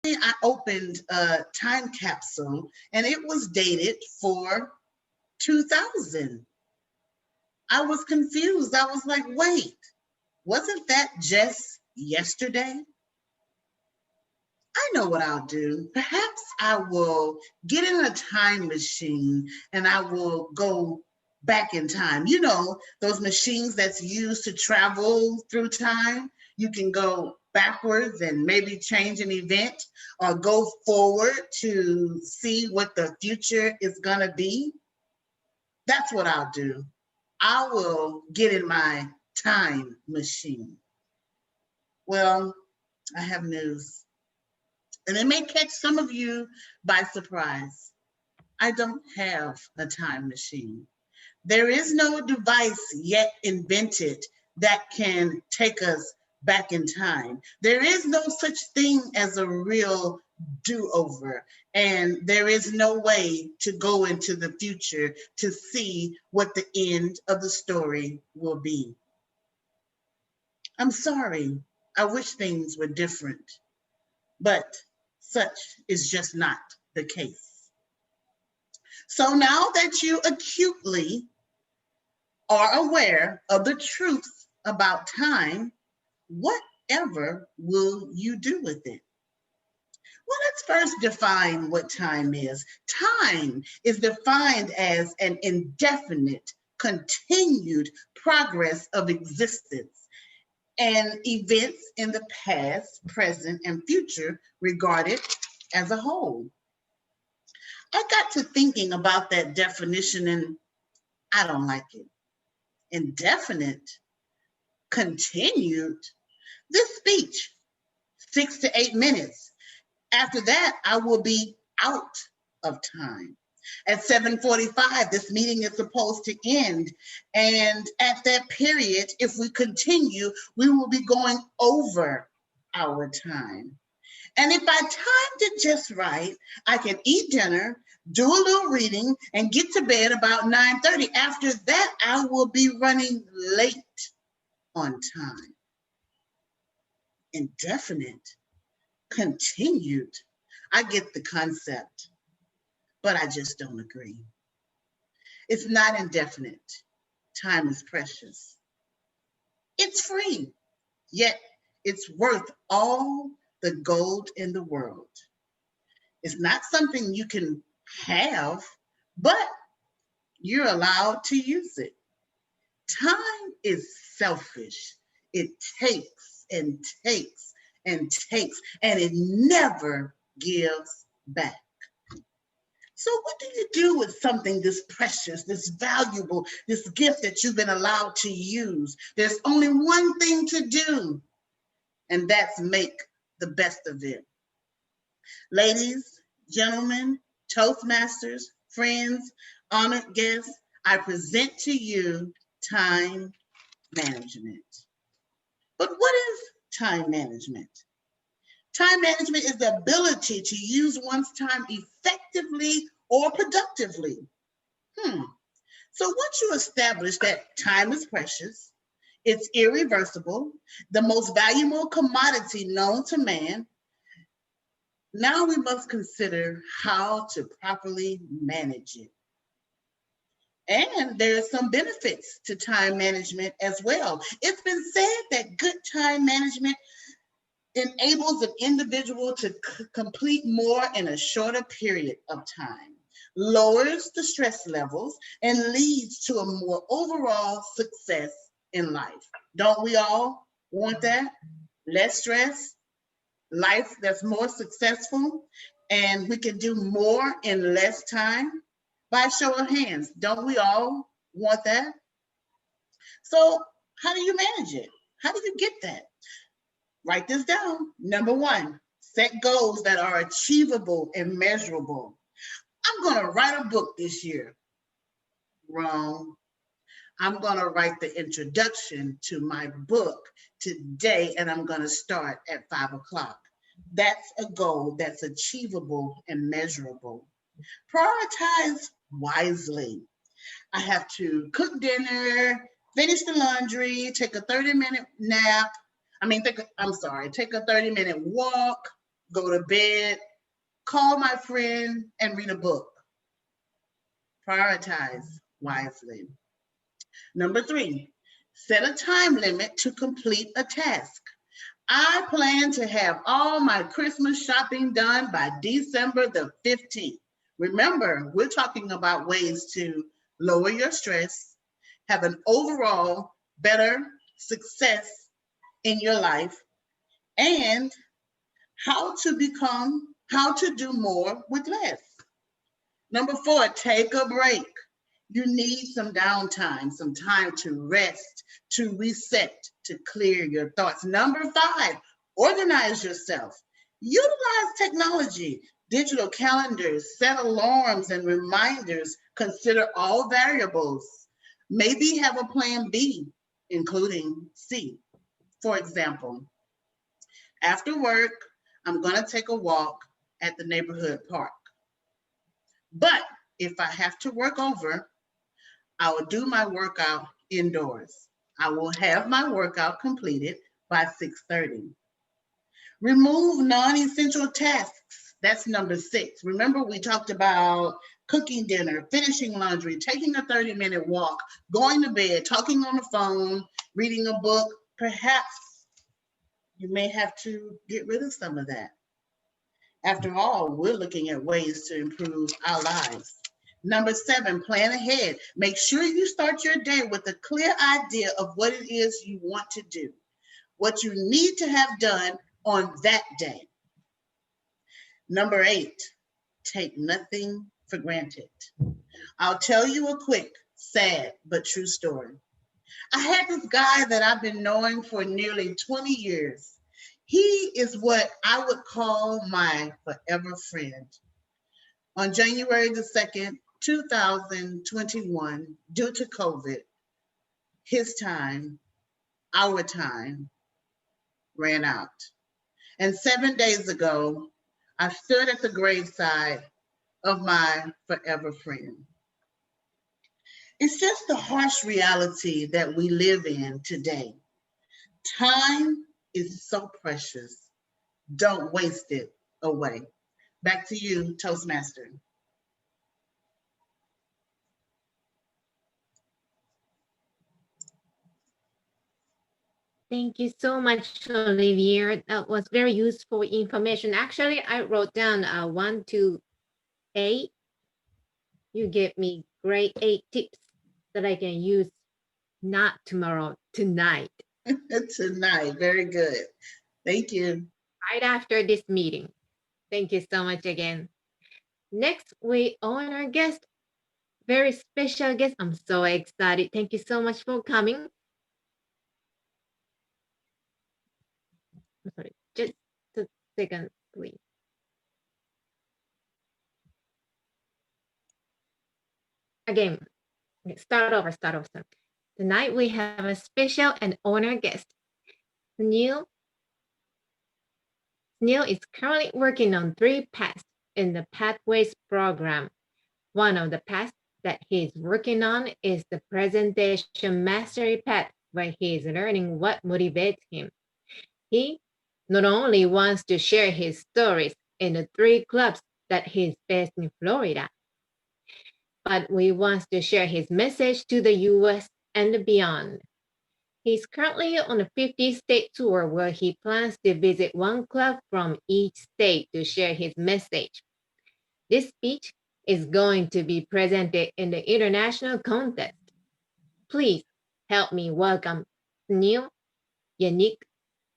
I opened a time capsule and it was dated for 2000. I was confused. I was like, wait, wasn't that just yesterday? I know what I'll do. Perhaps I will get in a time machine and I will go back in time. You know, those machines that's used to travel through time. You can go backwards and maybe change an event or go forward to see what the future is going to be. That's what I'll do. I will get in my time machine. Well, I have news. And it may catch some of you by surprise. I don't have a time machine. There is no device yet invented that can take us back in time. There is no such thing as a real do-over, and there is no way to go into the future to see what the end of the story will be. I'm sorry. I wish things were different, but such is just not the case. So now that you acutely are aware of the truth about time, whatever will you do with it? Well, let's first define what time is. Time is defined as an indefinite, continued progress of existence and events in the past, present, and future regarded as a whole. I got to thinking about that definition and I don't like it. Indefinite, continued. This speech, 6 to 8 minutes. After that, I will be out of time. At 7:45, this meeting is supposed to end. And at that period, if we continue, we will be going over our time. And if I timed it just right, I can eat dinner, do a little reading, and get to bed about 9:30. After that, I will be running late on time. Indefinite, continued. I get the concept, but I just don't agree. It's not indefinite. Time is precious. It's free, yet it's worth all the gold in the world. It's not something you can have, but you're allowed to use it. Time is selfish. It takes and takes and takes, and it never gives back. So what do you do with something this precious, this valuable, this gift that you've been allowed to use? There's only one thing to do, and that's make the best of it. Ladies, gentlemen, Toastmasters, friends, honored guests, I present to you time management. But what is time management? Time management is the ability to use one's time effectively or productively. So once you establish that time is precious, it's irreversible, the most valuable commodity known to man, now we must consider how to properly manage it. And there are some benefits to time management as well. It's been said that good time management enables an individual to complete more in a shorter period of time, lowers the stress levels, and leads to a more overall success in life. Don't we all want that? Less stress, life that's more successful, and we can do more in less time? By show of hands, don't we all want that? So how do you manage it? How do you get that? Write this down. Number one, set goals that are achievable and measurable. I'm going to write a book this year. Wrong. I'm going to write the introduction to my book today, and I'm going to start at 5 o'clock. That's a goal that's achievable and measurable. Prioritize wisely. I have to cook dinner, finish the laundry, take a 30-minute nap. Take a 30-minute walk, go to bed, call my friend, and read a book. Prioritize wisely. Number 3, set a time limit to complete a task. I plan to have all my Christmas shopping done by December the 15th. Remember, we're talking about ways to lower your stress, have an overall better success in your life, and how to do more with less. Number 4, take a break. You need some downtime, some time to rest, to reset, to clear your thoughts. Number 5, organize yourself. Utilize technology, digital calendars, set alarms and reminders. Consider all variables. Maybe have a plan B, including C. For example, after work, I'm going to take a walk at the neighborhood park. But if I have to work over, I will do my workout indoors. I will have my workout completed by 6:30. Remove non-essential tasks. That's number 6. Remember, we talked about cooking dinner, finishing laundry, taking a 30-minute walk, going to bed, talking on the phone, reading a book. Perhaps you may have to get rid of some of that. After all, we're looking at ways to improve our lives. Number 7, plan ahead. Make sure you start your day with a clear idea of what it is you want to do, what you need to have done on that day. Number 8, take nothing for granted. I'll tell you a quick, sad, but true story. I had this guy that I've been knowing for nearly 20 years. He is what I would call my forever friend. On January the 2nd, 2021, due to COVID, his time, our time, ran out. And 7 days ago, I stood at the graveside of my forever friend. It's just the harsh reality that we live in today. Time is so precious. Don't waste it away. Back to you, Toastmaster. Thank you so much, Olivier. That was very useful information. Actually, I wrote down 1 to 8. You gave me great 8 tips that I can use not tomorrow, tonight. Tonight, very good. Thank you. Right after this meeting. Thank you so much again. Next, we own our guest, very special guest. I'm so excited. Thank you so much for coming. I'm sorry, just a second, please. Again, start over. Tonight we have a special and honored guest. Neil is currently working on 3 paths in the Pathways program. One of the paths that he's working on is the presentation mastery path, where he is learning what motivates him. He not only wants to share his stories in the 3 clubs that he's based in Florida, but he wants to share his message to the US and beyond. He's currently on a 50-state tour where he plans to visit 1 club from each state to share his message. This speech is going to be presented in the international contest. Please help me welcome Neil Yannick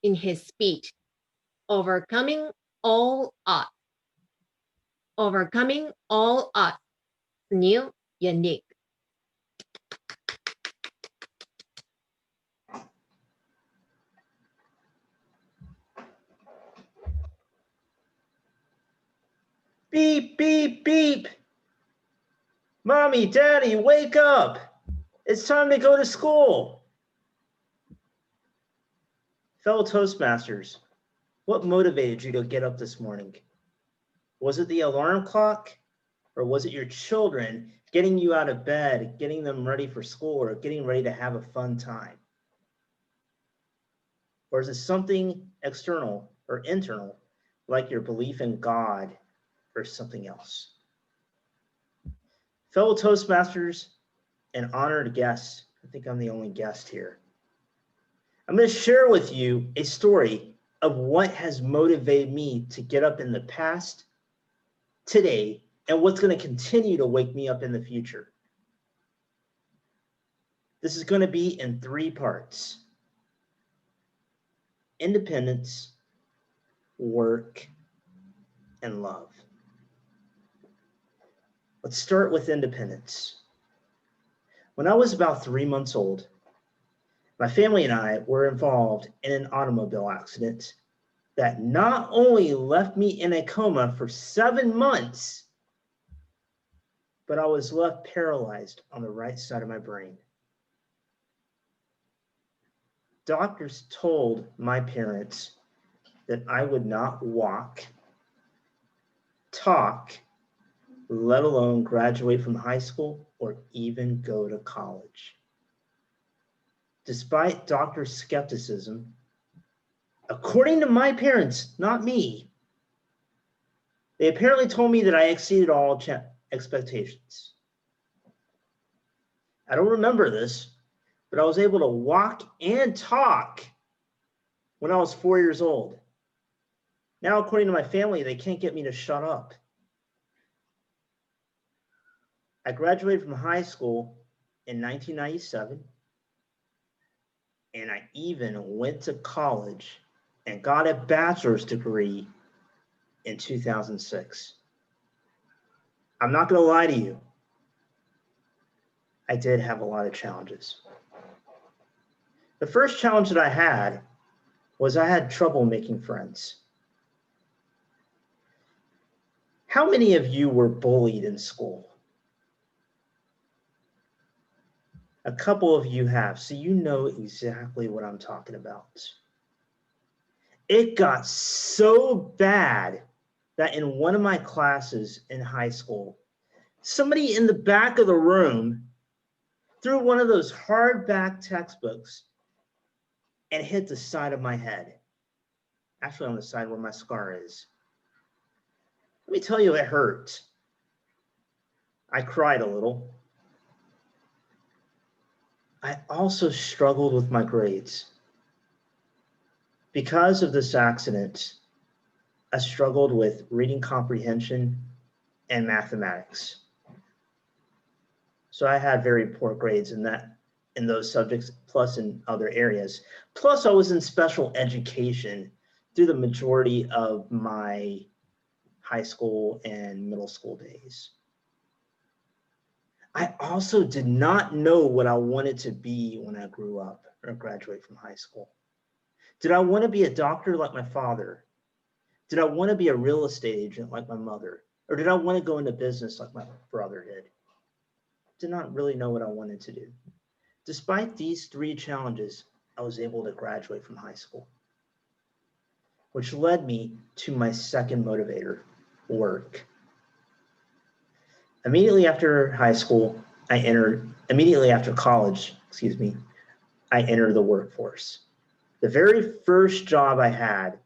in his speech, Overcoming All Odds. Overcoming All Odds, Neil Yannick. Beep, beep, beep. Mommy, Daddy, wake up. It's time to go to school. Fellow Toastmasters, what motivated you to get up this morning? Was it the alarm clock, or was it your children getting you out of bed, getting them ready for school, or getting ready to have a fun time? Or is it something external or internal, like your belief in God or something else. Fellow Toastmasters and honored guests, I think I'm the only guest here. I'm going to share with you a story of what has motivated me to get up in the past, today, and what's going to continue to wake me up in the future. This is going to be in 3 parts: independence, work, and love. Let's start with independence. When I was about 3 months old, my family and I were involved in an automobile accident that not only left me in a coma for 7 months, but I was left paralyzed on the right side of my brain. Doctors told my parents that I would not walk, talk, let alone graduate from high school or even go to college. Despite doctor skepticism, according to my parents, not me, they apparently told me that I exceeded all expectations. I don't remember this, but I was able to walk and talk when I was 4 years old. Now, according to my family, they can't get me to shut up. I graduated from high school in 1997, and I even went to college and got a bachelor's degree in 2006. I'm not going to lie to you. I did have a lot of challenges. The first challenge that I had was I had trouble making friends. How many of you were bullied in school? A couple of you have, so you know exactly what I'm talking about. It got so bad that in one of my classes in high school, somebody in the back of the room threw one of those hardback textbooks and hit the side of my head. Actually, on the side where my scar is. Let me tell you, it hurt. I cried a little. I also struggled with my grades. Because of this accident, I struggled with reading comprehension and mathematics. So I had very poor grades in those subjects, plus in other areas. Plus, I was in special education through the majority of my high school and middle school days. I also did not know what I wanted to be when I grew up or graduate from high school. Did I want to be a doctor like my father? Did I want to be a real estate agent like my mother? Or did I want to go into business like my brother did? Did not really know what I wanted to do. Despite these 3 challenges, I was able to graduate from high school, which led me to my second motivator, work. Immediately after college, I entered the workforce. The very first job I had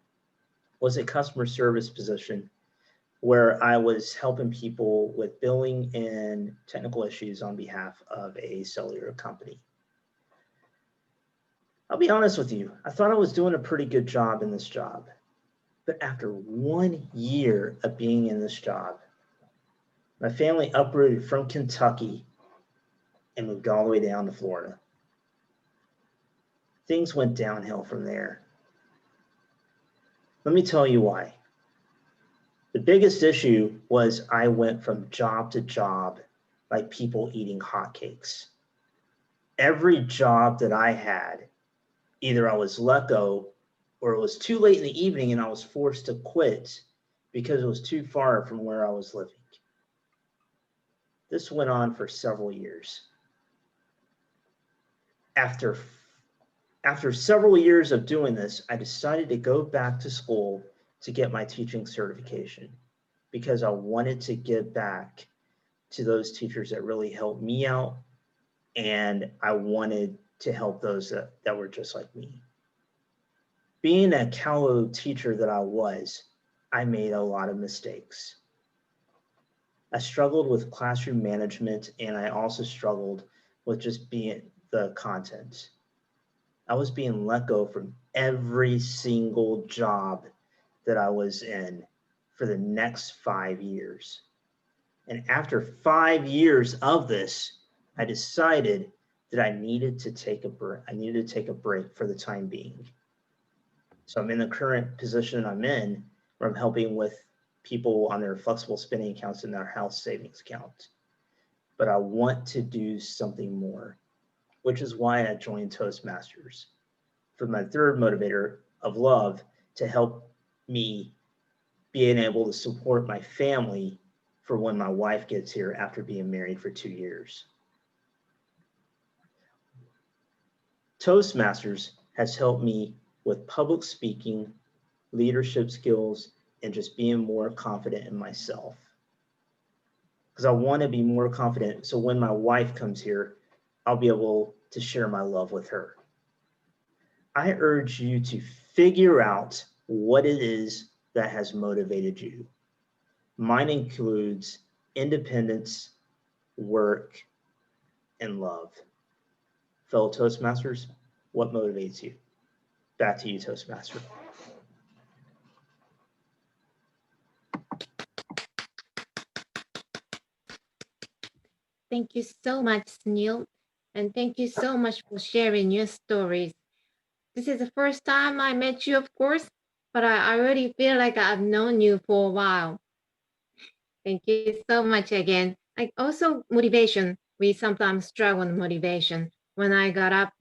was a customer service position where I was helping people with billing and technical issues on behalf of a cellular company. I'll be honest with you, I thought I was doing a pretty good job in this job. But after 1 year of being in this job, my family uprooted from Kentucky and moved all the way down to Florida. Things went downhill from there. Let me tell you why. The biggest issue was I went from job to job like people eating hotcakes. Every job that I had, either I was let go or it was too late in the evening and I was forced to quit because it was too far from where I was living. This went on for several years. After several years of doing this, I decided to go back to school to get my teaching certification because I wanted to give back to those teachers that really helped me out, and I wanted to help those that were just like me. Being a callow teacher that I I made a lot of mistakes. I struggled with classroom management, and I also struggled with just being the content. I was being let go from every single job that I was in for the next 5 years. And after 5 years of this, I decided that I needed to take a break. I needed to take a break for the time being. So I'm in the current position I'm in, where I'm helping with people on their flexible spending accounts in their house savings account. But I want to do something more, which is why I joined Toastmasters for my third motivator of love, to help me being able to support my family for when my wife gets here after being married for 2 years. Toastmasters has helped me with public speaking, leadership skills, and just being more confident in myself. Because I want to be more confident, so when my wife comes here, I'll be able to share my love with her. I urge you to figure out what it is that has motivated you. Mine includes independence, work, and love. Fellow Toastmasters, what motivates you? Back to you, Toastmaster. Thank you so much, Neil. And thank you so much for sharing your stories. This is the first time I met you, of course, but I already feel like I've known you for a while. Thank you so much again. Like also motivation. We sometimes struggle with motivation. When I got up,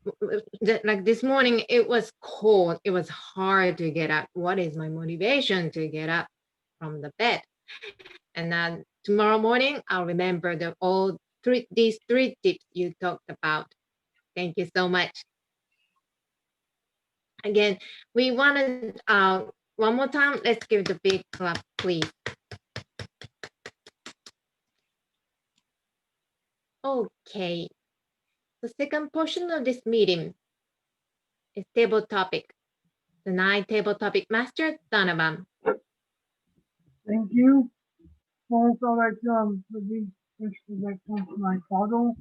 like this morning, it was cold. It was hard to get up. What is my motivation to get up from the bed? And then tomorrow morning, I'll remember these three tips you talked about. Thank you so much. Again, we wanted one more time. Let's give the big clap, please. Okay. The second portion of this meeting is table topic. The 9 table topic master, Donovan. Thank you. First, I'd like to release introduction to my father,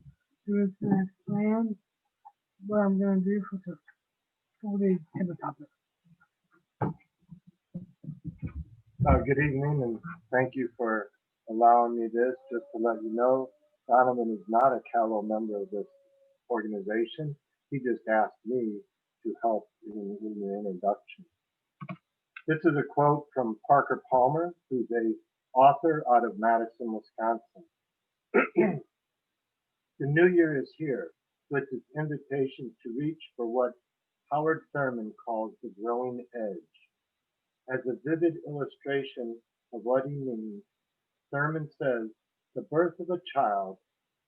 who is going to explain what I'm going to do for the table topic. Good evening, and thank you for allowing me this. Just to let you know, Donovan is not a callow member of this organization. He just asked me to help in the introduction. This is a quote from Parker Palmer, who's a author out of Madison, Wisconsin. The new year is here with its invitation to reach for what Howard Thurman calls the growing edge. As a vivid illustration of what he means, Thurman says, the birth of a child,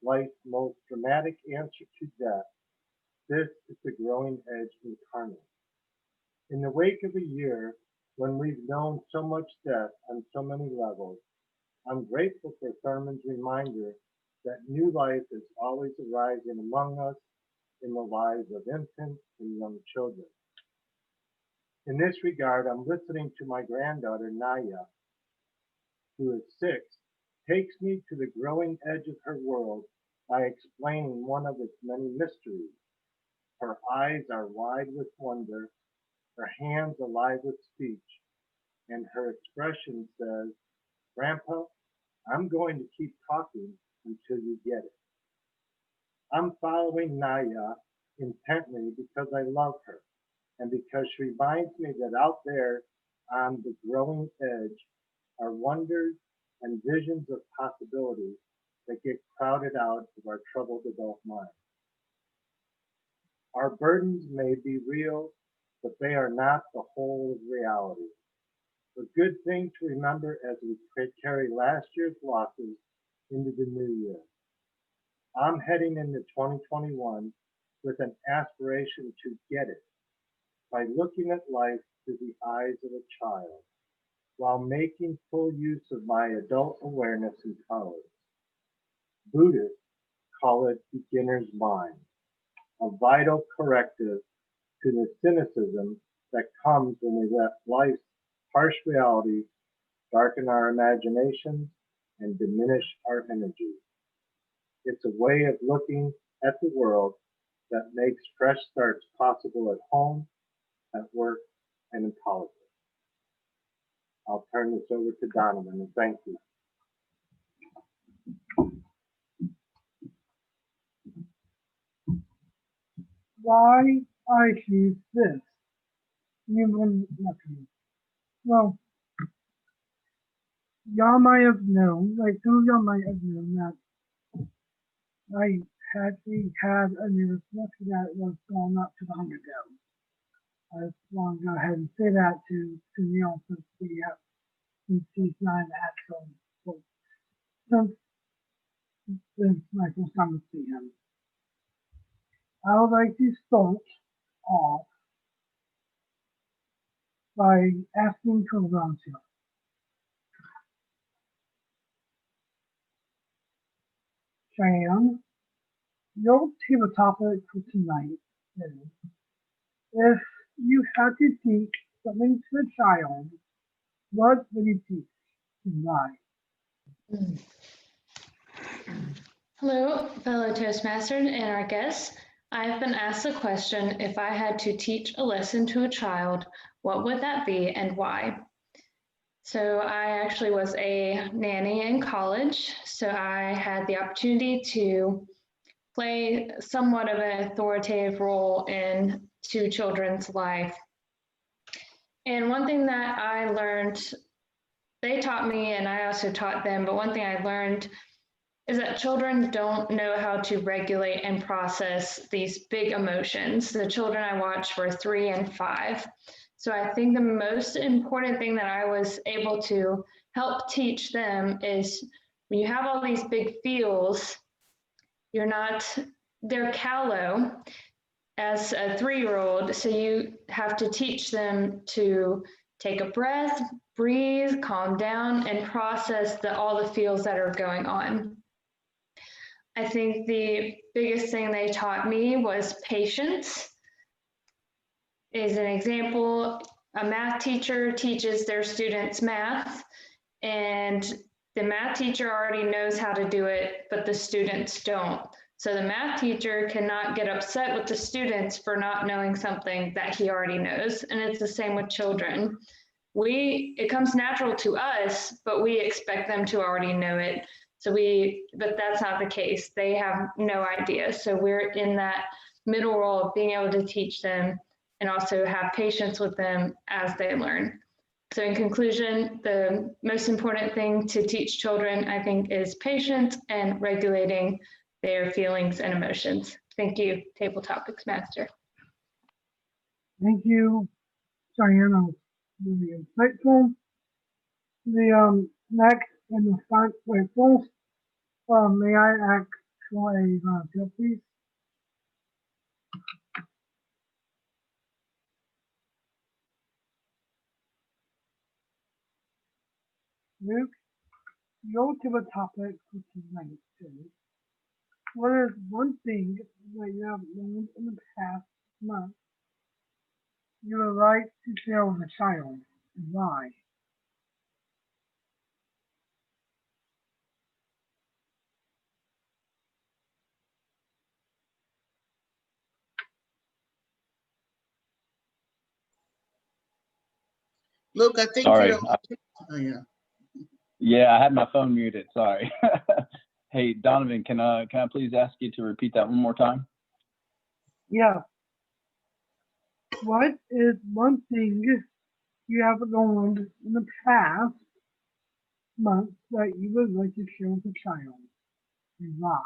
life's most dramatic answer to death, this is the growing edge incarnate. In the wake of a year when we've known so much death on so many levels, I'm grateful for Thurman's reminder that new life is always arising among us in the lives of infants and young children. In this regard, I'm listening to my granddaughter, Naya, who is 6, takes me to the growing edge of her world by explaining one of its many mysteries. Her eyes are wide with wonder, her hands alive with speech, and her expression says, Grandpa, I'm going to keep talking until you get it. I'm following Naya intently because I love her, and because she reminds me that out there on the growing edge are wonders and visions of possibilities that get crowded out of our troubled adult minds. Our burdens may be real, but they are not the whole of reality. A good thing to remember as we carry last year's losses into the new year. I'm heading into 2021 with an aspiration to get it by looking at life through the eyes of a child, while making full use of my adult awareness and powers. Buddhists call it beginner's mind, a vital corrective to the cynicism that comes when we let life's harsh realities darken our imaginations, and diminish our energy. It's a way of looking at the world that makes fresh starts possible at home, at work, and in politics. I'll turn this over to Donovan, and thank you. Why I choose this? Nothing. Well, y'all might have known, like some of y'all might have known that I actually had a neuropathy that was going up to the 100 dose. I just want to go ahead and say that to Neil since he's not an actual, well, since it's my first time to see him. I would like to start off by asking children here. Cheyenne, your table topic for tonight is if you had to teach something to a child, what would you teach and why? Hello, fellow Toastmasters and our guests. I have been asked the question, if I had to teach a lesson to a child, what would that be and why? So I actually was a nanny in college, so I had the opportunity to play somewhat of an authoritative role in two children's life. And one thing that I learned, they taught me and I also taught them, but one thing I learned is that children don't know how to regulate and process these big emotions. The children I watched were 3 and 5. So I think the most important thing that I was able to help teach them is when you have all these big feels, they're callow as a 3-year-old. So you have to teach them to take a breath, breathe, calm down, and process all the feels that are going on. I think the biggest thing they taught me was patience. As an example, a math teacher teaches their students math, and the math teacher already knows how to do it, but the students don't. So the math teacher cannot get upset with the students for not knowing something that he already knows. And it's the same with children. It comes natural to us, but we expect them to already know it. But that's not the case. They have no idea. So we're in that middle role of being able to teach them and also have patience with them as they learn. So in conclusion, the most important thing to teach children, I think, is patience and regulating their feelings and emotions. Thank you, Table Topics Master. Thank you, Cheyenne. That was really insightful. The next in the front, wait, first, may I ask for a volunteer, please? Luke, your table topic for tonight is, what is one thing that you have learned in the past month you would like to share with a child, and why? Luke, I think Sorry. you're. Oh yeah. Yeah, I had my phone muted. Sorry. Hey, Donovan, can I please ask you to repeat that one more time? Yeah. What is one thing you have learned in the past month that you would like to share with a child, and why?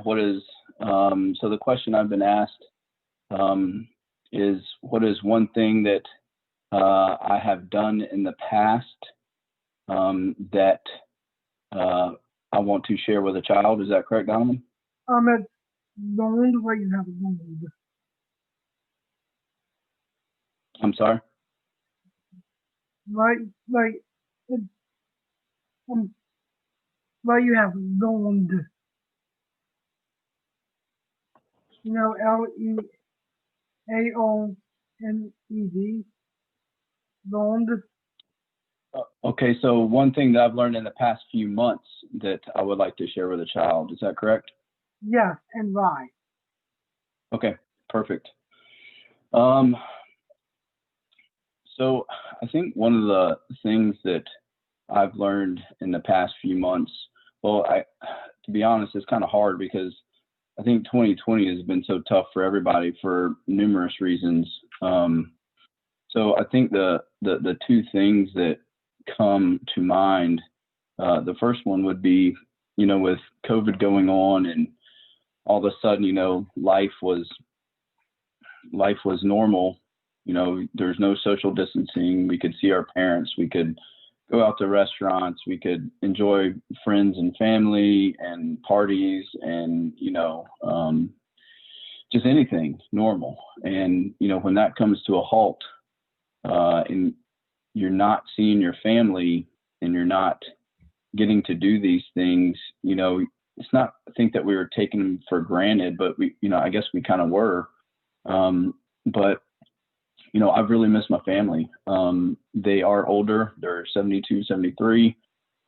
What is so the question I've been asked is, what is one thing that I have done in the past that I want to share with a child? Is that correct, Donovan? It's learned what you have learned. I'm sorry. Right, like, it, what you have learned. You know, LEAONED, learned. Okay, so one thing that I've learned in the past few months that I would like to share with a child, is that correct? Yes, and why? Okay, perfect. So I think one of the things that I've learned in the past few months, well, to be honest, it's kind of hard because I think 2020 has been so tough for everybody for numerous reasons. So I think the two things that come to mind, the first one would be, with COVID going on and all of a sudden, life was normal. There's no social distancing. We could see our parents. We could go out to restaurants. We could enjoy friends and family and parties and, just anything normal. And, when that comes to a halt, and you're not seeing your family and you're not getting to do these things, it's not, I think that we were taking them for granted, but I guess we kind of were. But I've really missed my family. They are older. They're 72, 73.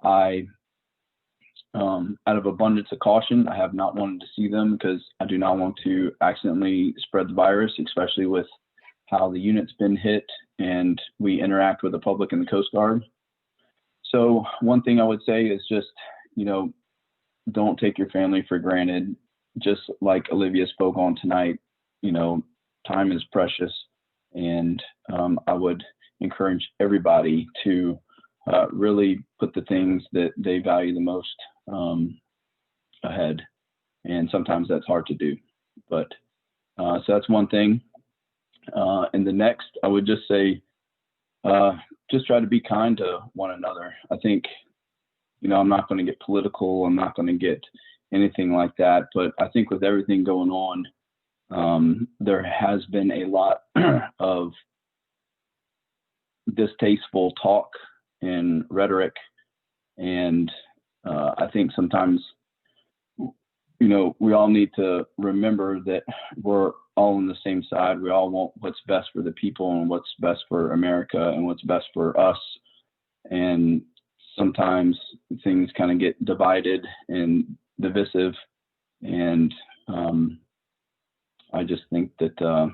Out of abundance of caution, I have not wanted to see them because I do not want to accidentally spread the virus, especially with how the unit's been hit and we interact with the public and the Coast Guard. So one thing I would say is just, don't take your family for granted. Just like Olivia spoke on tonight, time is precious. And I would encourage everybody to really put the things that they value the most ahead. And sometimes that's hard to do. But so that's one thing. And the next, I would just say, just try to be kind to one another. I think, I'm not going to get political. I'm not going to get anything like that. But I think with everything going on, there has been a lot of distasteful talk and rhetoric. And I think sometimes, we all need to remember that we're all on the same side. We all want what's best for the people and what's best for America and what's best for us. And sometimes things kind of get divided and divisive. And I just think that,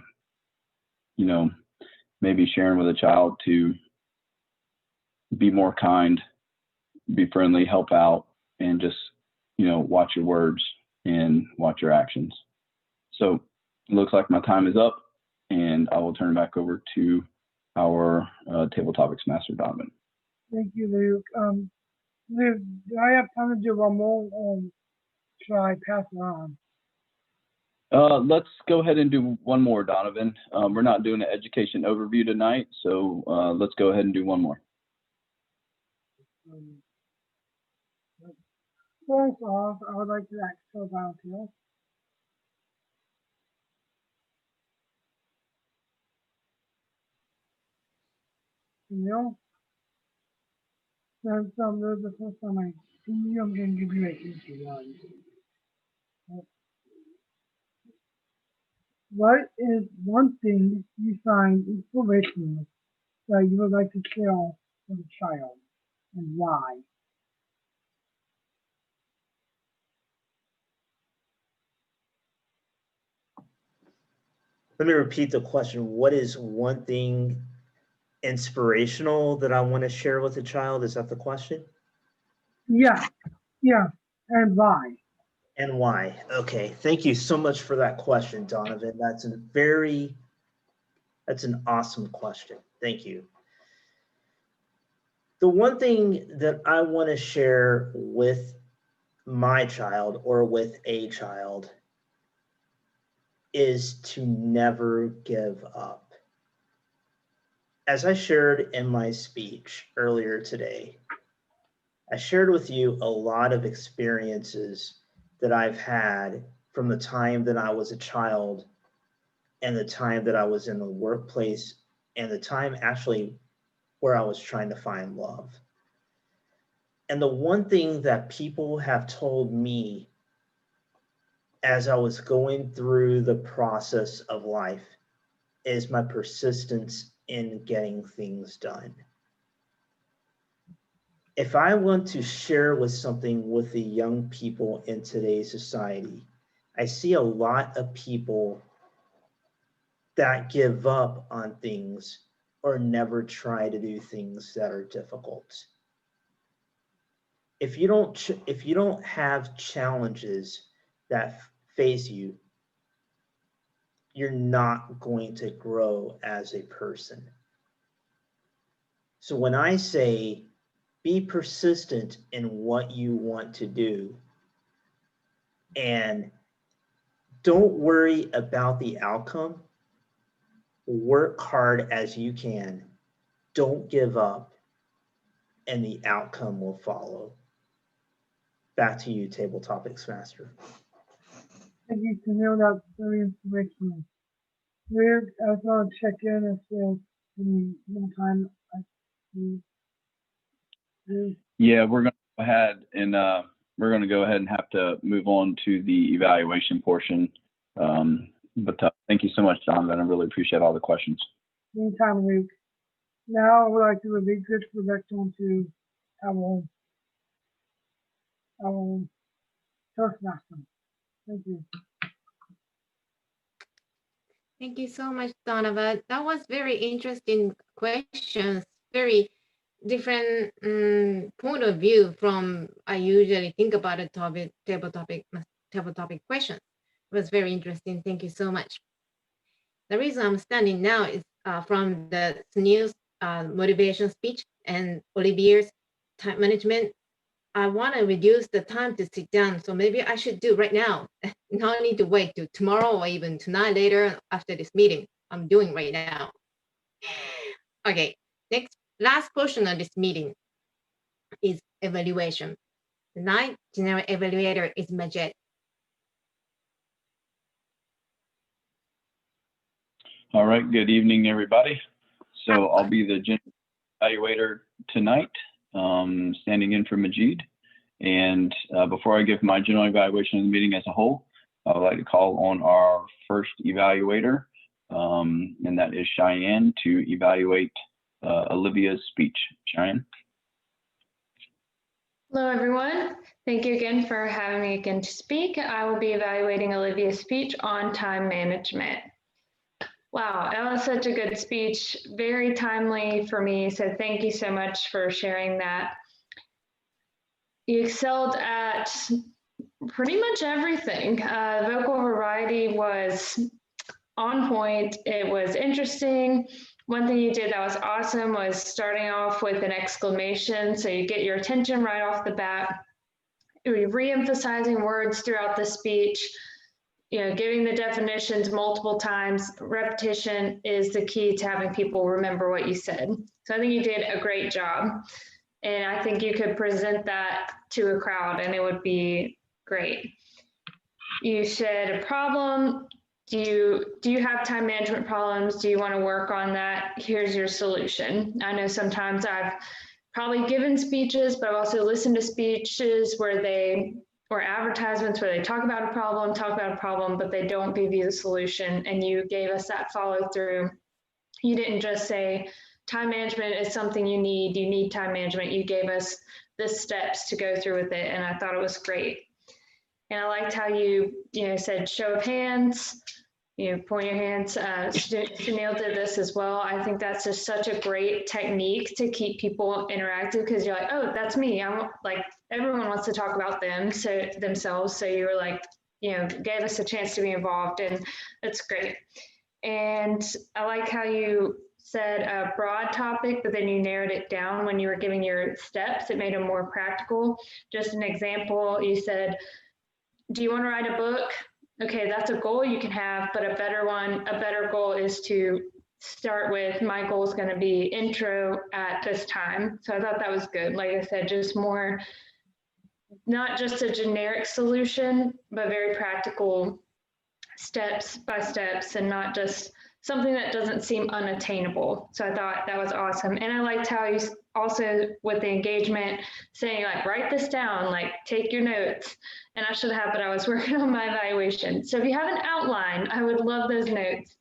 maybe sharing with a child to be more kind, be friendly, help out, and just, watch your words and watch your actions. So it looks like my time is up, and I will turn it back over to our Table Topics Master, Donovan. Thank you, Luke. Luke, do I have time to do one more, or should I pass it on? Let's go ahead and do one more, Donovan. We're not doing an education overview tonight, so let's go ahead and do one more. First off, I would like to ask for volunteers. Camille? Since this is the first time I see you, I'm going to give you an easy one. What is one thing you find inspirational that you would like to share with a child, and why? Let me repeat the question. What is one thing inspirational that I want to share with a child? Is that the question? Yeah, and why? And why? Okay, thank you so much for that question, Donovan. That's an awesome question. Thank you. The one thing that I want to share with my child or with a child is to never give up. As I shared in my speech earlier today, I shared with you a lot of experiences that I've had from the time that I was a child and the time that I was in the workplace and the time actually where I was trying to find love. And the one thing that people have told me as I was going through the process of life is my persistence in getting things done. If I want to share with something with the young people in today's society, I see a lot of people that give up on things or never try to do things that are difficult. If you don't have challenges that face you, you're not going to grow as a person. So when I say be persistent in what you want to do and don't worry about the outcome, work hard as you can, don't give up, and the outcome will follow. Back to you, Table Topics Master. Thank you, Camille. That's very inspirational. Rick, I just want to check in if there's any more time. Yeah, we're going to go ahead and have to move on to the evaluation portion. But thank you so much, Donovan. I really appreciate all the questions. Anytime, Rick. Now I would like to release this direction to our Toastmaster. Thank you. Thank you so much, Donovan. That was very interesting questions, very different point of view from I usually think about a table topic questions. It was very interesting. Thank you so much. The reason I'm standing now is from the Sunil's motivation speech and Olivier's time management. I want to reduce the time to sit down. So maybe I should do right now. No need to wait till tomorrow or even tonight later after this meeting. I'm doing right now. Okay, last portion of this meeting is evaluation. The ninth general evaluator is Majed. All right, good evening, everybody. So I'll be the general evaluator tonight, standing in for Majid. And before I give my general evaluation of the meeting as a whole, I would like to call on our first evaluator, and that is Cheyenne, to evaluate Olivia's speech. Cheyenne. Hello, everyone. Thank you again for having me again to speak. I will be evaluating Olivia's speech on time management. Wow, that was such a good speech, very timely for me. So thank you so much for sharing that. You excelled at pretty much everything. Vocal variety was on point. It was interesting. One thing you did that was awesome was starting off with an exclamation. So you get your attention right off the bat. You're re-emphasizing words throughout the speech, giving the definitions multiple times. Repetition is the key to having people remember what you said. So I think you did a great job. And I think you could present that to a crowd and it would be great. You said a problem. Do you have time management problems? Do you want to work on that? Here's your solution. I know sometimes I've probably given speeches, but I've also listened to speeches or advertisements where they talk about a problem, but they don't give you the solution. And you gave us that follow through. You didn't just say, time management is something you need time management. You gave us the steps to go through with it. And I thought it was great. And I liked how you said show of hands, point your hands. Sunil did this as well. I think that's just such a great technique to keep people interactive because you're like, oh, that's me. I'm like, everyone wants to talk about themselves. So you were like, gave us a chance to be involved, and that's great. And I like how you said a broad topic, but then you narrowed it down when you were giving your steps. It made them more practical. Just an example, you said, do you want to write a book? Okay, that's a goal you can have, but a better goal is to start with, my goal is going to be intro at this time. So I thought that was good. Like I said, just more, not just a generic solution, but very practical steps by steps and not just something that doesn't seem unattainable. So I thought that was awesome. And I liked how you also, with the engagement, saying like, write this down, like take your notes. And I should have, but I was working on my evaluation. So if you have an outline, I would love those notes.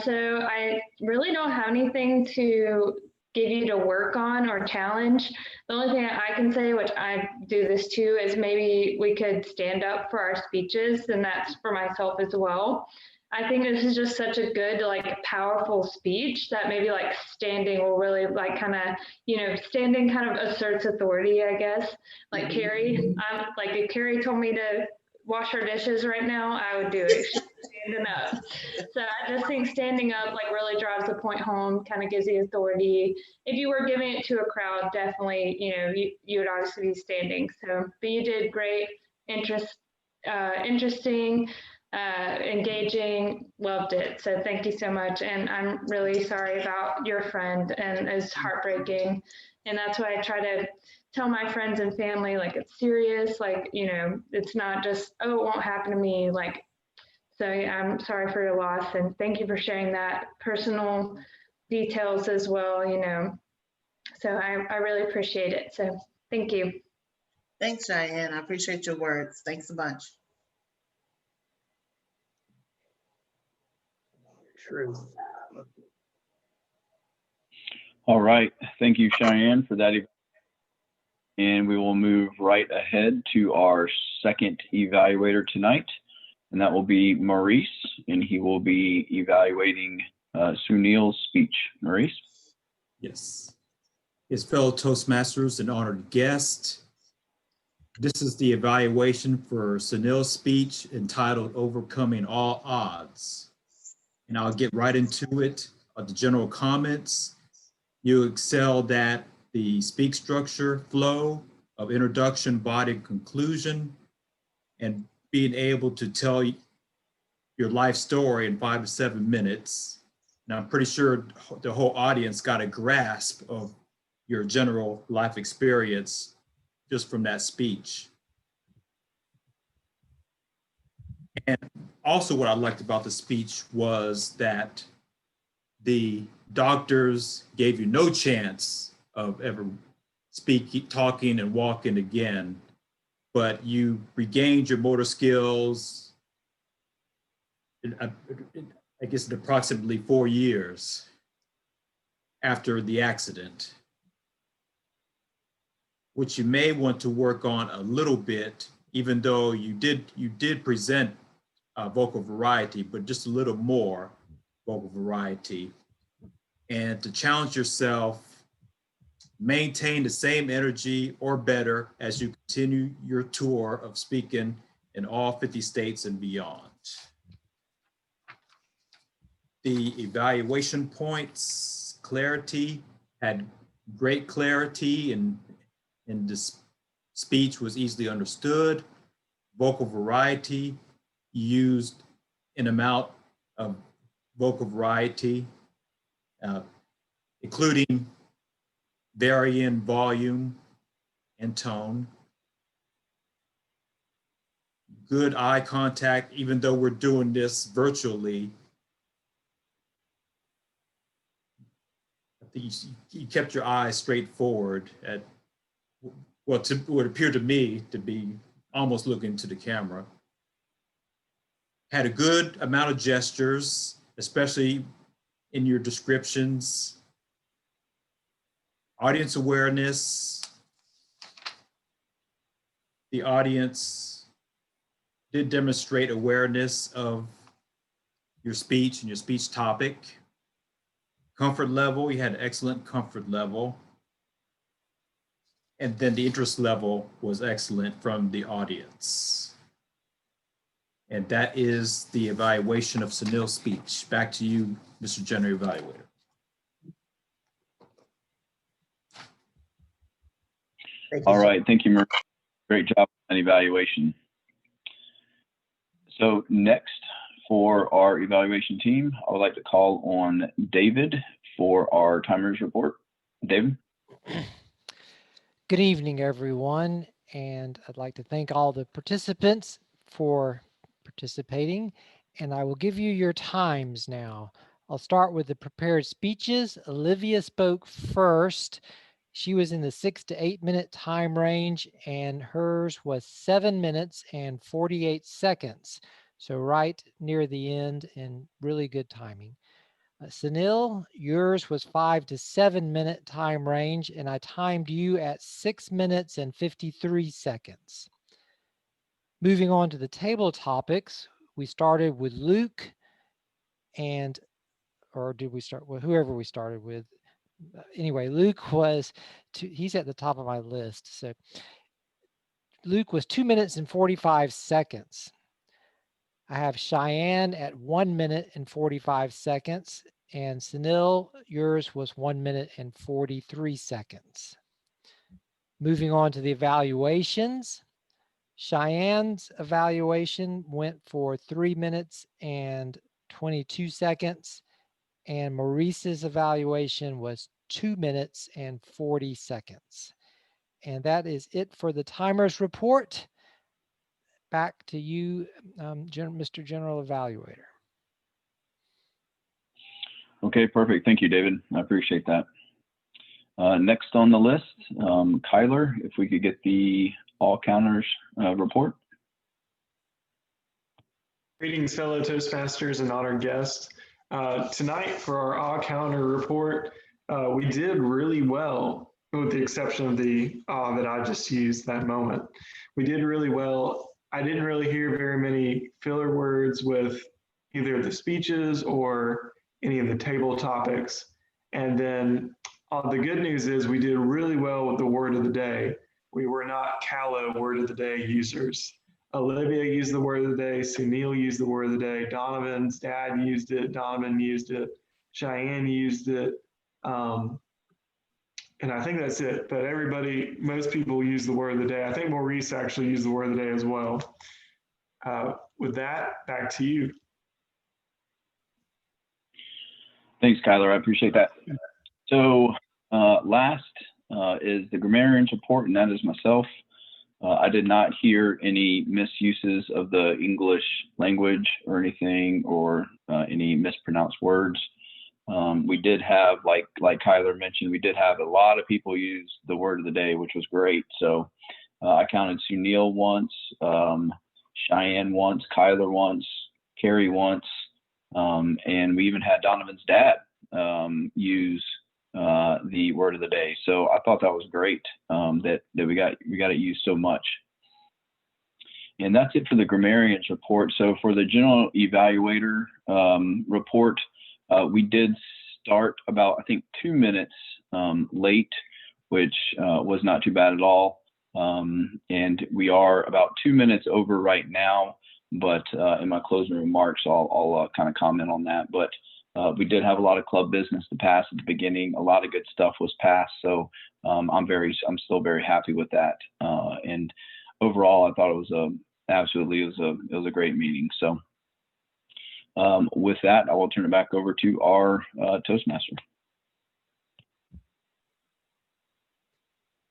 So I really don't have anything to give you to work on or challenge. The only thing I can say, which I do this too, is maybe we could stand up for our speeches, and that's for myself as well. I think this is just such a good, like, powerful speech that maybe like standing will really like kind of, you know, standing kind of asserts authority, I guess. Like Carrie, like if Carrie told me to wash her dishes right now, I would do it. She's standing up. So I just think standing up like really drives the point home, kind of gives the authority. If you were giving it to a crowd, definitely, you know, you would obviously be standing. So, but you did great, interesting, engaging, loved it. So thank you so much. And I'm really sorry about your friend, and it's heartbreaking. And that's why I try to tell my friends and family, like, it's serious, like, you know, it's not just, oh, it won't happen to me. Like, so yeah, I'm sorry for your loss, and thank you for sharing that personal details as well, you know. So I really appreciate it. So thank you. Thanks, Cheyenne. I appreciate your words. Thanks so much. Truth. All right. Thank you, Cheyenne, for that. And we will move right ahead to our second evaluator tonight, and that will be Maurice, and he will be evaluating Sunil's speech. Maurice? Yes. His fellow Toastmasters and honored guest, this is the evaluation for Sunil's speech entitled Overcoming All Odds. And I'll get right into it. The general comments: you excelled at the speak structure, flow of introduction, body, conclusion, and being able to tell your life story in 5 to 7 minutes. And I'm pretty sure the whole audience got a grasp of your general life experience just from that speech. And also what I liked about the speech was that the doctors gave you no chance of ever talking and walking again, but you regained your motor skills, I guess, in approximately 4 years after the accident, which you may want to work on a little bit, even though you did present vocal variety, but just a little more vocal variety. And to challenge yourself, maintain the same energy or better as you continue your tour of speaking in all 50 states and beyond. The evaluation points: clarity, had great clarity, and this speech was easily understood. Vocal variety, used an amount of vocal variety, including varying volume and tone. Good eye contact, even though we're doing this virtually. I think you kept your eyes straight forward at what appeared to me to be almost looking to the camera. Had a good amount of gestures, especially in your descriptions. Audience awareness. The audience did demonstrate awareness of your speech and your speech topic. Comfort level, you had an excellent comfort level. And then the interest level was excellent from the audience. And that is the evaluation of Sunil's speech. Back to you, Mr. General Evaluator. All right, thank you, Marie. Great job on evaluation. So next for our evaluation team, I would like to call on David for our timers report. David? Good evening, everyone, and I'd like to thank all the participants for participating, and I will give you your times now. I'll start with the prepared speeches. Olivia spoke first. She was in the 6 to 8 minute time range, and hers was 7 minutes and 48 seconds. So right near the end and really good timing. Sunil, yours was 5 to 7 minute time range, and I timed you at 6 minutes and 53 seconds. Moving on to the table topics, we started with Luke or did we start with whoever we started with? Anyway, Luke was, he's at the top of my list. So Luke was 2 minutes and 45 seconds. I have Cheyenne at 1 minute and 45 seconds. And Sunil, yours was 1 minute and 43 seconds. Moving on to the evaluations. Cheyenne's evaluation went for 3 minutes and 22 seconds. And Maurice's evaluation was 2 minutes and 40 seconds. And that is it for the timers report. Back to you, Mr. General Evaluator. Okay, perfect. Thank you, David. I appreciate that. Next on the list, Kyler, if we could get the all counters report. Greetings, fellow Toastmasters and honored guests. Tonight for our all counter report, we did really well, with the exception of the that I just used that moment. We did really well. I didn't really hear very many filler words with either the speeches or any of the table topics. And then the good news is we did really well with the word of the day. We were not callow word of the day users. Olivia used the word of the day, Sunil used the word of the day, Donovan's dad used it, Donovan used it, Cheyenne used it, and I think that's it. But most people use the word of the day. I think Maurice actually used the word of the day as well. With that, back to you. Thanks, Kyler. I appreciate that. So last is the grammarian's report, and that is myself. I did not hear any misuses of the English language or anything, or any mispronounced words. We did have, like Kyler mentioned, we did have a lot of people use the word of the day, which was great. So I counted Sunil once, Cheyenne once, Kyler once, Carrie once, and we even had Donovan's dad use the word of the day. So I thought that was great, that we got it used so much. And that's it for the grammarian's report. So for the general evaluator report, we did start about, I think, 2 minutes late, which was not too bad at all. And we are about 2 minutes over right now, but in my closing remarks, I'll kind of comment on that. But we did have a lot of club business to pass at the beginning. A lot of good stuff was passed. So I'm still very happy with that. And overall, I thought it was a great meeting. So with that, I will turn it back over to our Toastmaster.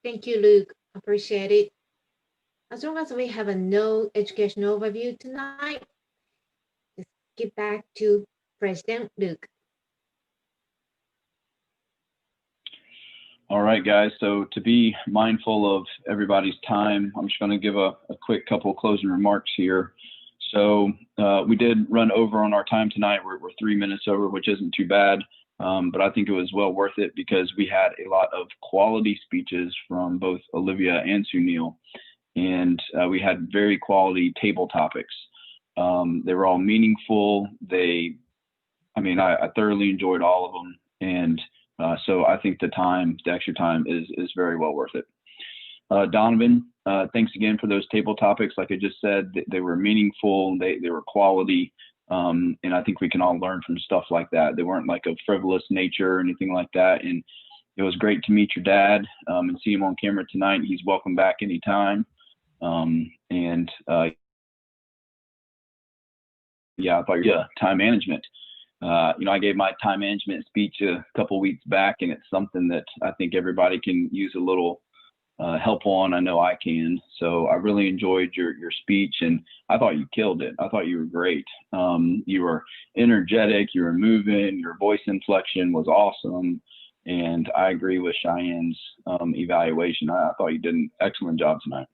Thank you, Luke. Appreciate it. As long as we have a no education overview tonight, let's get back to President Luke. All right, guys. So to be mindful of everybody's time, I'm just going to give a quick couple of closing remarks here. So we did run over on our time tonight. We're 3 minutes over, which isn't too bad. But I think it was well worth it because we had a lot of quality speeches from both Olivia and Sunil. And we had very quality table topics. They were all meaningful. I thoroughly enjoyed all of them. And so I think the extra time is very well worth it. Donovan, thanks again for those table topics. Like I just said, they were meaningful, they were quality, and I think we can all learn from stuff like that. They weren't like a frivolous nature or anything like that. And it was great to meet your dad and see him on camera tonight. He's welcome back anytime. I thought time management. I gave my time management speech a couple weeks back, and it's something that I think everybody can use a little help on. I know I can. So I really enjoyed your speech, and I thought you killed it. I thought you were great. You were energetic, you were moving, your voice inflection was awesome. And I agree with Cheyenne's evaluation. I thought you did an excellent job tonight.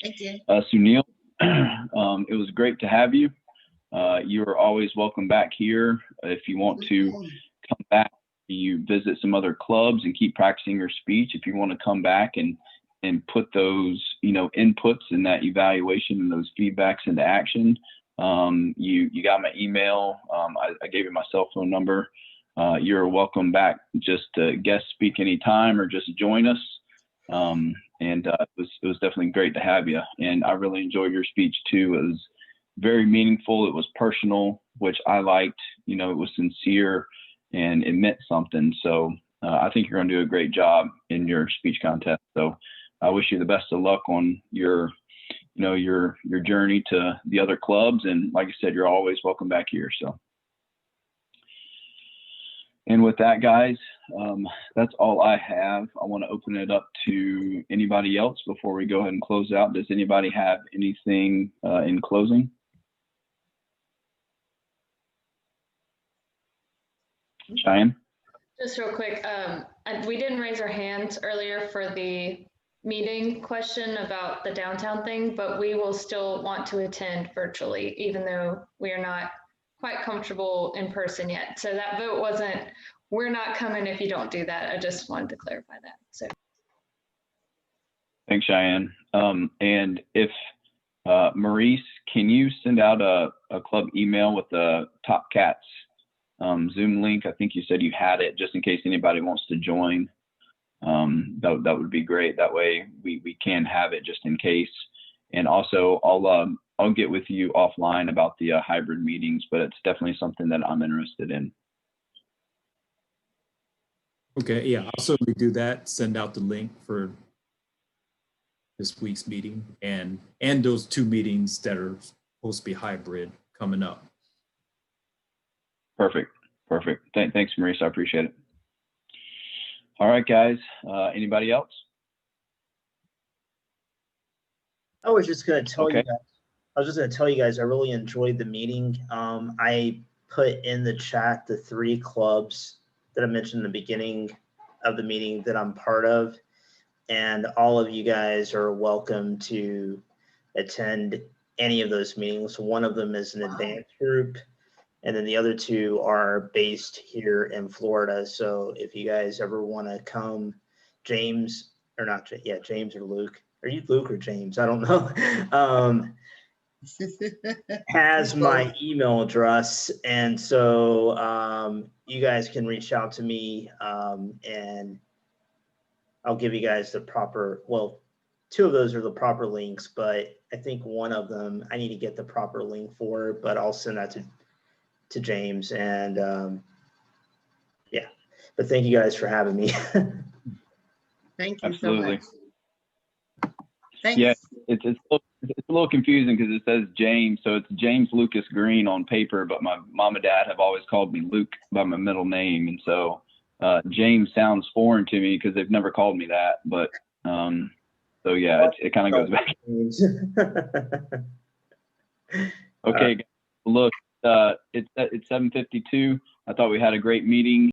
Thank you. Sunil, it was great to have you. You are always welcome back here. If you want to come back, you visit some other clubs and keep practicing your speech. If you want to come back and put those, inputs in that evaluation and those feedbacks into action, you got my email. I gave you my cell phone number. You're welcome back just to guest speak anytime or just join us. It was definitely great to have you. And I really enjoyed your speech too. It was very meaningful. It was personal, which I liked. It was sincere and it meant something. So I think you're going to do a great job in your speech contest. So I wish you the best of luck on your journey to the other clubs. And like I said, you're always welcome back here. So. And with that, guys, that's all I have. I want to open it up to anybody else before we go ahead and close out. Does anybody have anything in closing? Cheyenne? Just real quick, we didn't raise our hands earlier for the meeting question about the downtown thing, but we will still want to attend virtually, even though we are not quite comfortable in person yet. So that vote wasn't, we're not coming if you don't do that. I just wanted to clarify that. So. Thanks, Cheyenne. And if Maurice, can you send out a club email with the Top Cats Zoom link? I think you said you had it, just in case anybody wants to join. That would be great. That way we can have it just in case. And also I'll get with you offline about the hybrid meetings, but it's definitely something that I'm interested in. Okay, yeah, I'll certainly do that. Send out the link for this week's meeting and those 2 meetings that are supposed to be hybrid coming up. Perfect. Thanks, Maurice. I appreciate it. All right, guys. Anybody else? I was just going to tell Okay. you guys. I was just going to tell you guys I really enjoyed the meeting. I put in the chat the 3 clubs that I mentioned in the beginning of the meeting that I'm part of, and all of you guys are welcome to attend any of those meetings. One of them is an advanced group, and then the other 2 are based here in Florida. So if you guys ever want to come, James or Luke. Are you Luke or James? I don't know. Has my email address, and so you guys can reach out to me, and I'll give you guys the proper, well, 2 of those are the proper links, but I think one of them I need to get the proper link for, but I'll send that to James. And yeah, but thank you guys for having me. Thank you Absolutely. so much. Thanks. Yeah, it's a little confusing because it says James, so it's James Lucas Green on paper, but my mom and dad have always called me Luke by my middle name, and so James sounds foreign to me because they've never called me that. But so yeah, it kind of goes back. Okay, guys, look, it's 7:52. I thought we had a great meeting.